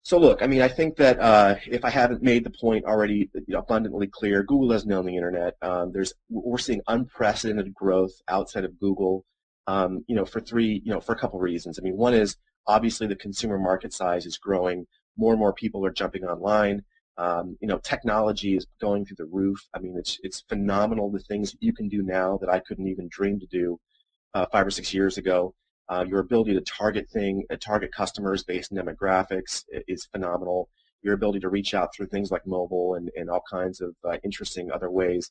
So look, I mean, I think that if I haven't made the point already abundantly clear, Google doesn't own the internet. We're seeing unprecedented growth outside of Google, for a couple reasons. I mean, one is obviously the consumer market size is growing. More and more people are jumping online. Technology is going through the roof. I mean, it's phenomenal the things that you can do now that I couldn't even dream to do 5 or 6 years ago. Your ability to target customers based on demographics is phenomenal. Your ability to reach out through things like mobile and all kinds of interesting other ways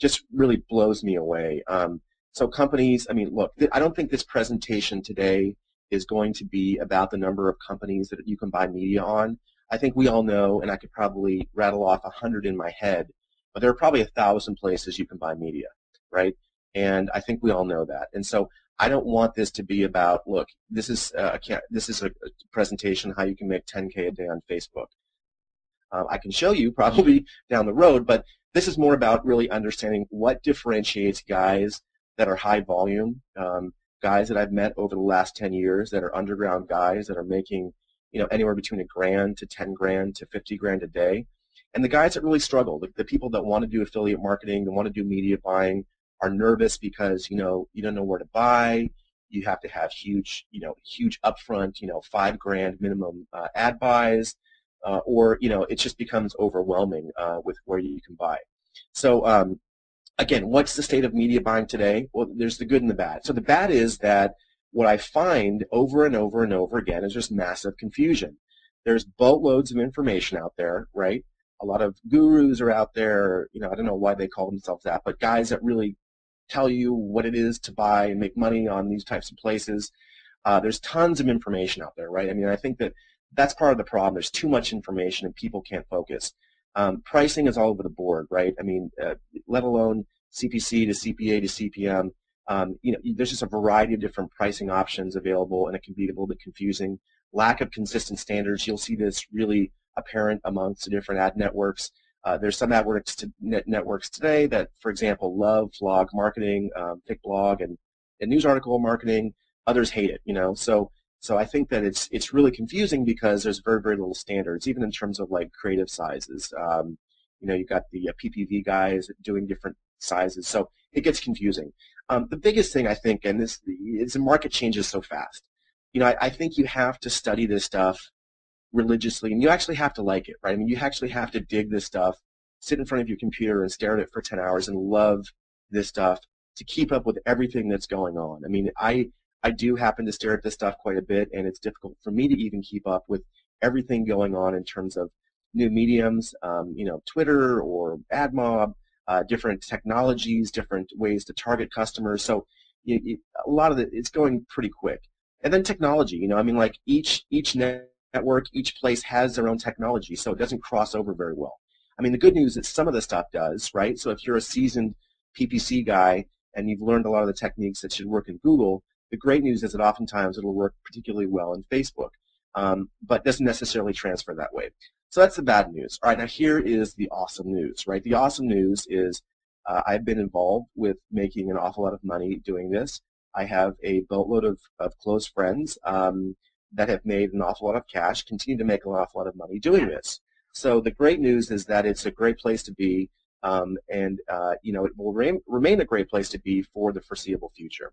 just really blows me away. So companies, I mean, look, I don't think this presentation today is going to be about the number of companies that you can buy media on. I think we all know, and I could probably rattle off 100 in my head, but there are probably 1,000 places you can buy media, right? And I think we all know that. And so I don't want this to be about, look, this is a presentation on how you can make 10K a day on Facebook. I can show you probably down the road, but this is more about really understanding what differentiates guys that are high volume, guys that I've met over the last 10 years that are underground guys that are making anywhere between $1,000 to $10,000 to $50,000 a day, and the guys that really struggle, the people that want to do affiliate marketing, that want to do media buying, are nervous because you don't know where to buy. You have to have huge upfront $5,000 minimum ad buys, or it just becomes overwhelming with where you can buy. So again, what's the state of media buying today? Well, there's the good and the bad. So the bad is that what I find over and over and over again is just massive confusion. There's boatloads of information out there, right? A lot of gurus are out there. I don't know why they call themselves that, but guys that really tell you what it is to buy and make money on these types of places. There's tons of information out there, right? I mean, I think that's part of the problem. There's too much information and people can't focus. Pricing is all over the board, right? I mean, let alone CPC to CPA to CPM. There's just a variety of different pricing options available, and it can be a little bit confusing. Lack of consistent standards. You'll see this really apparent amongst the different ad networks. There's some ad networks today that, for example, love vlog marketing, pick blog, and news article marketing. Others hate it, So I think that it's really confusing because there's very, very little standards, even in terms of like creative sizes. You've got the PPV guys doing different sizes, so it gets confusing. The biggest thing I think, and is the market changes so fast. I think you have to study this stuff religiously, and you actually have to like it, right? I mean, you actually have to dig this stuff, sit in front of your computer and stare at it for 10 hours and love this stuff to keep up with everything that's going on. I mean, I do happen to stare at this stuff quite a bit, and it's difficult for me to even keep up with everything going on in terms of new mediums, Twitter or AdMob, different technologies, different ways to target customers. So a lot of it's going pretty quick. And then technology, I mean, like each network, each place has their own technology, so it doesn't cross over very well. I mean, the good news is some of the stuff does, right? So if you're a seasoned PPC guy and you've learned a lot of the techniques that should work in Google, the great news is that oftentimes it'll work particularly well in Facebook, but doesn't necessarily transfer that way. So that's the bad news. All right, now here is the awesome news, right? The awesome news is I've been involved with making an awful lot of money doing this. I have a boatload of close friends that have made an awful lot of cash, continue to make an awful lot of money doing this. So the great news is that it's a great place to be, and it will remain a great place to be for the foreseeable future.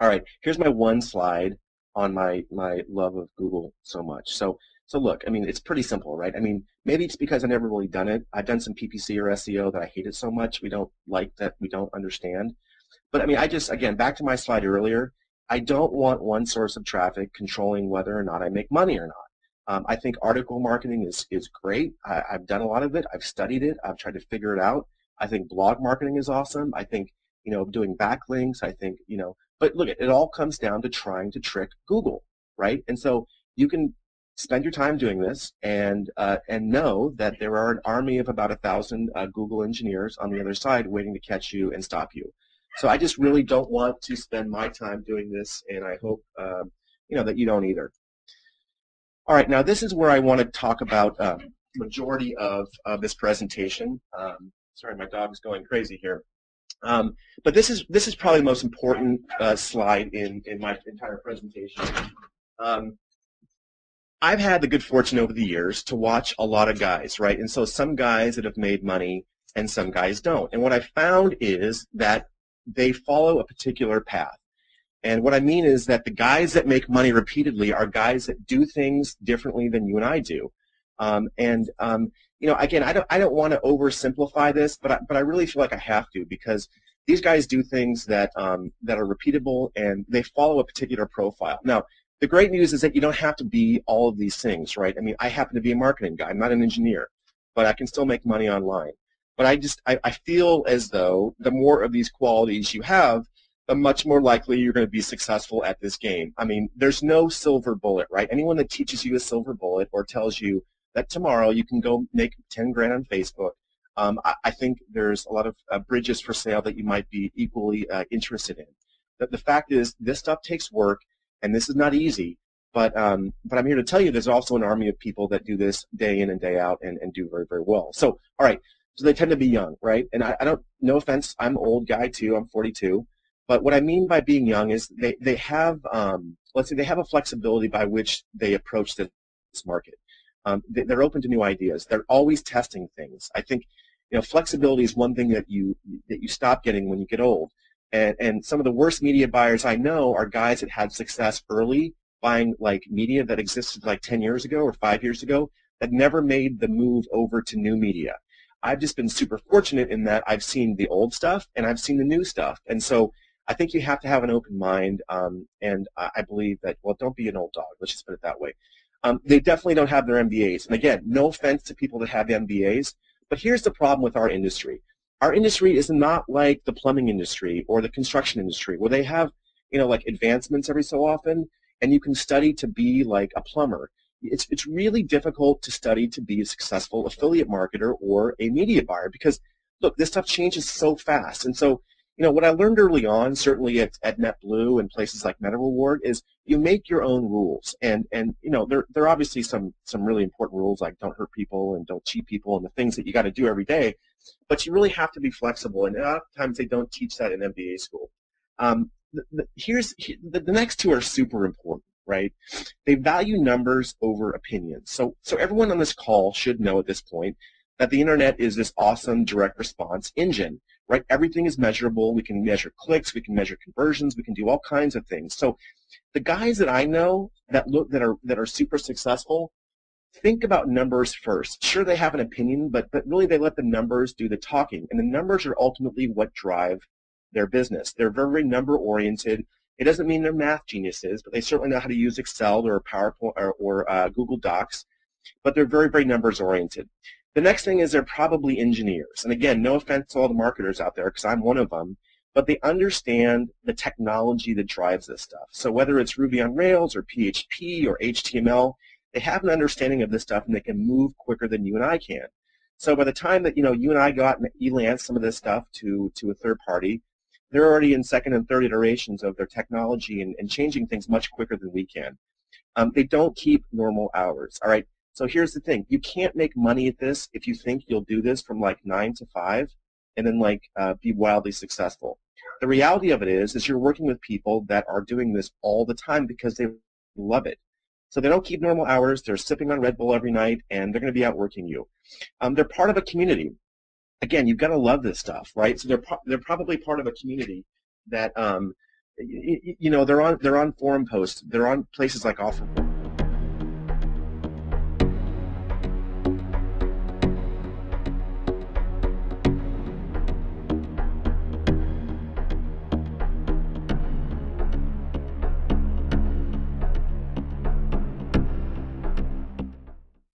All right, here's my one slide on my love of Google so much. So look, I mean, it's pretty simple, right? I mean, maybe it's because I've never really done it. I've done some PPC or SEO that I hate it so much. We don't like that. We don't understand. But I mean, again, back to my slide earlier, I don't want one source of traffic controlling whether or not I make money or not. I think article marketing is great. I've done a lot of it. I've studied it. I've tried to figure it out. I think blog marketing is awesome. I think, doing backlinks, I think, but look, it all comes down to trying to trick Google, right? And so you can spend your time doing this and know that there are an army of about 1,000 Google engineers on the other side waiting to catch you and stop you. So I just really don't want to spend my time doing this, and I hope that you don't either. All right, now this is where I want to talk about majority of this presentation. Sorry, my dog's going crazy here. But this is probably the most important slide in my entire presentation. I've had the good fortune over the years to watch a lot of guys, right? And so some guys that have made money and some guys don't. And what I found is that they follow a particular path. And what I mean is that the guys that make money repeatedly are guys that do things differently than you and I do. Again, I don't want to oversimplify this, but I really feel like I have to, because these guys do things that that are repeatable and they follow a particular profile. Now, the great news is that you don't have to be all of these things, right? I mean, I happen to be a marketing guy. I'm not an engineer, but I can still make money online. But I feel as though the more of these qualities you have, the much more likely you're going to be successful at this game. I mean, there's no silver bullet, right? Anyone that teaches you a silver bullet or tells you that tomorrow you can go make 10 grand on Facebook, I think there's a lot of bridges for sale that you might be equally interested in. The fact is, this stuff takes work, and this is not easy. But I'm here to tell you there's also an army of people that do this day in and day out and do very, very well. So, all right, so they tend to be young, right? And I don't, no offense, I'm an old guy too, I'm 42. But what I mean by being young is they have, let's say they have a flexibility by which they approach this market. They're open to new ideas. They're always testing things. I think, flexibility is one thing that you stop getting when you get old. And some of the worst media buyers I know are guys that had success early buying like media that existed like 10 years ago or 5 years ago that never made the move over to new media. I've just been super fortunate in that I've seen the old stuff and I've seen the new stuff. And so I think you have to have an open mind, and I believe that, well, don't be an old dog. Let's just put it that way. They definitely don't have their MBAs. And again, no offense to people that have MBAs, but here's the problem with our industry. Our industry is not like the plumbing industry or the construction industry where they have, like advancements every so often, and you can study to be like a plumber. It's really difficult to study to be a successful affiliate marketer or a media buyer because, look, this stuff changes so fast. And so, what I learned early on, certainly at NetBlue and places like MetaReward, is you make your own rules. And there are obviously some really important rules like don't hurt people and don't cheat people and the things that you got to do every day. But you really have to be flexible. And a lot of times they don't teach that in MBA school. The next two are super important, right? They value numbers over opinions. So everyone on this call should know at this point that the internet is this awesome direct response engine, right? Everything is measurable. We can measure clicks, we can measure conversions, we can do all kinds of things. So the guys that I know that are super successful think about numbers first. Sure, they have an opinion, but really they let the numbers do the talking, and the numbers are ultimately what drive their business. They're very, very number oriented. It doesn't mean they're math geniuses, but they certainly know how to use Excel or PowerPoint or Google Docs, but they're very, very numbers oriented. The next thing is they're probably engineers. And again, no offense to all the marketers out there, because I'm one of them, but they understand the technology that drives this stuff. So whether it's Ruby on Rails or PHP or HTML, they have an understanding of this stuff and they can move quicker than you and I can. So by the time that you and I got and e-lanced some of this stuff to a third party, they're already in second and third iterations of their technology and changing things much quicker than we can. They don't keep normal hours, all right? So here's the thing. You can't make money at this if you think you'll do this from like 9 to 5 and then be wildly successful. The reality of it is you're working with people that are doing this all the time because they love it. So they don't keep normal hours. They're sipping on Red Bull every night, and they're going to be outworking you. They're part of a community. Again, you've got to love this stuff, right? So they're probably part of a community that they're on forum posts. They're on places like OfferVault.